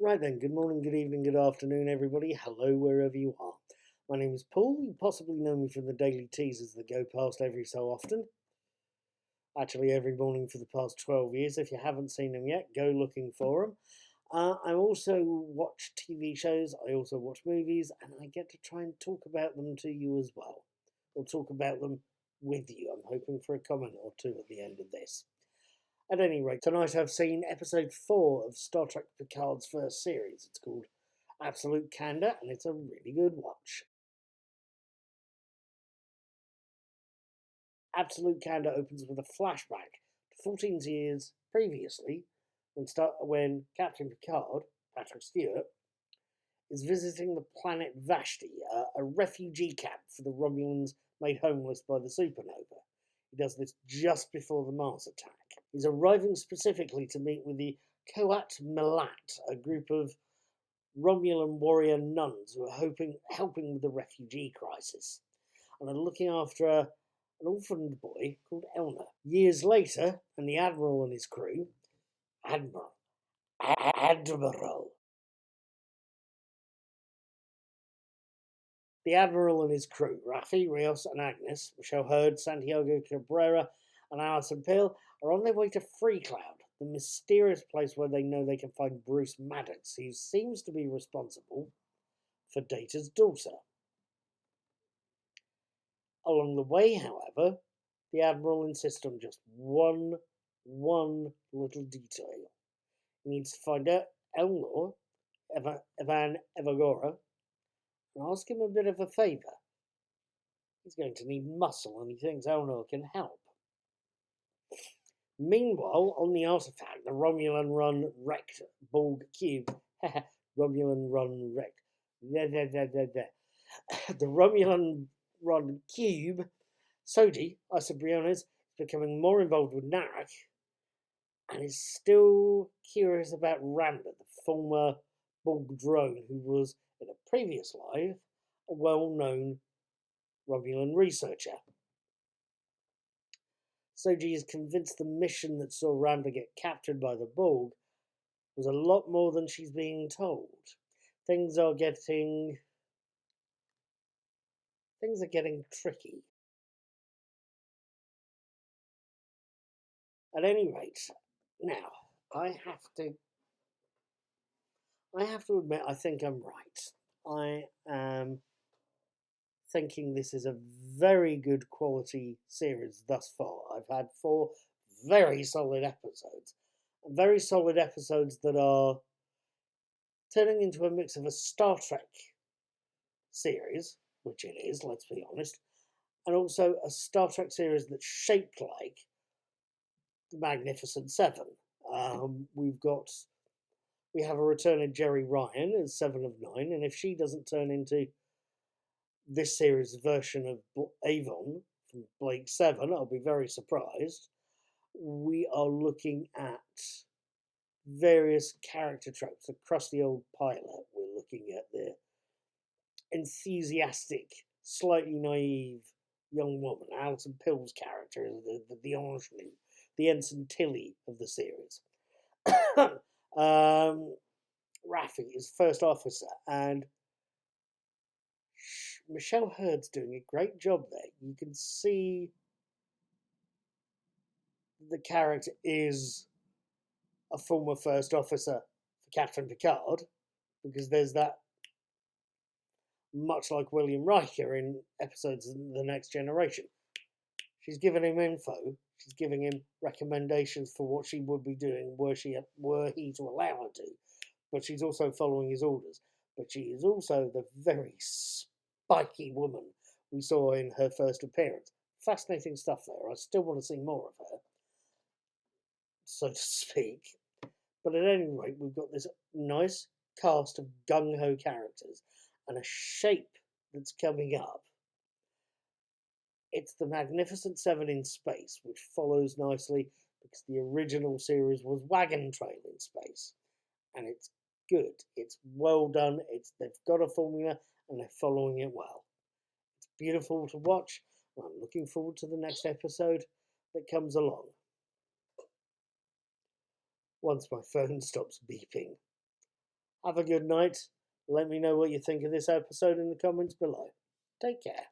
Right then, good morning, good evening, good afternoon, everybody. Hello, wherever you are. My name is Paul. You possibly know me from the daily teasers that go past every so often. Actually, every morning for the past 12 years. If you haven't seen them yet, go looking for them. I also watch TV shows, I also watch movies, and I get to try and talk about them to you as well. Or talk about them with you. I'm hoping for a comment or two at the end of this. At any rate, tonight I've seen episode 4 of Star Trek Picard's first series. It's called Absolute Candor, and it's a really good watch. Absolute Candor opens with a flashback to 14 years previously when Captain Picard, Patrick Stewart, is visiting the planet Vashti, a refugee camp for the Romulans made homeless by the supernova. He does this just before the Mars attack. He's arriving specifically to meet with the Koat Melat, a group of Romulan warrior nuns who are helping with the refugee crisis, and are looking after an orphaned boy called Elna. Years later, and the Admiral and his crew, Admiral, the Admiral and his crew, Rafi, Rios, and Agnes, Michelle Hurd, Santiago Cabrera, and Alison Peel, are on their way to Freecloud, the mysterious place where they know they can find Bruce Maddox, who seems to be responsible for Data's daughter. Along the way, however, the Admiral insists on just one little detail. He needs to find out Elnor, Evan Evagora, and ask him a bit of a favour. He's going to need muscle, and he thinks Elnor can help. Meanwhile, on the artifact, the Romulan-run wrecked Borg cube. Romulan-run wrecked. The Romulan-run cube, Soji, Isobriones, is becoming more involved with Narek, and is still curious about Randa, the former Borg drone who was, in a previous life, a well-known Romulan researcher. Soji is convinced the mission that saw Randa get captured by the Borg was a lot more than she's being told. Things are getting tricky. At any rate, now I have to admit I think I'm right. I am thinking this is a very good quality series thus far. I've had 4 very solid episodes. Very solid episodes that are turning into a mix of a Star Trek series, which it is, let's be honest, and also a Star Trek series that's shaped like the Magnificent Seven. We have a return of Jerry Ryan as 7 of 9, and if she doesn't turn into this series' version of Avon from Blake 7, I'll be very surprised. We are looking at various character tropes. The crusty old pilot, we're looking at the enthusiastic, slightly naive young woman. Alison Pill's character is the ingenue, the Ensign Tilly of the series. Rafi is first officer, and Michelle Hurd's doing a great job there. You can see the character is a former first officer for Captain Picard, because there's that, much like William Riker in episodes of The Next Generation. She's giving him info, she's giving him recommendations for what she would be doing were he to allow her to, but she's also following his orders. But she is also the very spiky woman we saw in her first appearance. Fascinating stuff there. I still want to see more of her, so to speak. But at any rate, we've got this nice cast of gung-ho characters and a shape that's coming up. It's the Magnificent Seven in space, which follows nicely because the original series was Wagon Train in space. And it's good. It's well done. They've got a formula and they're following it well. It's beautiful to watch, and I'm looking forward to the next episode that comes along. Once my phone stops beeping. Have a good night. Let me know what you think of this episode in the comments below. Take care.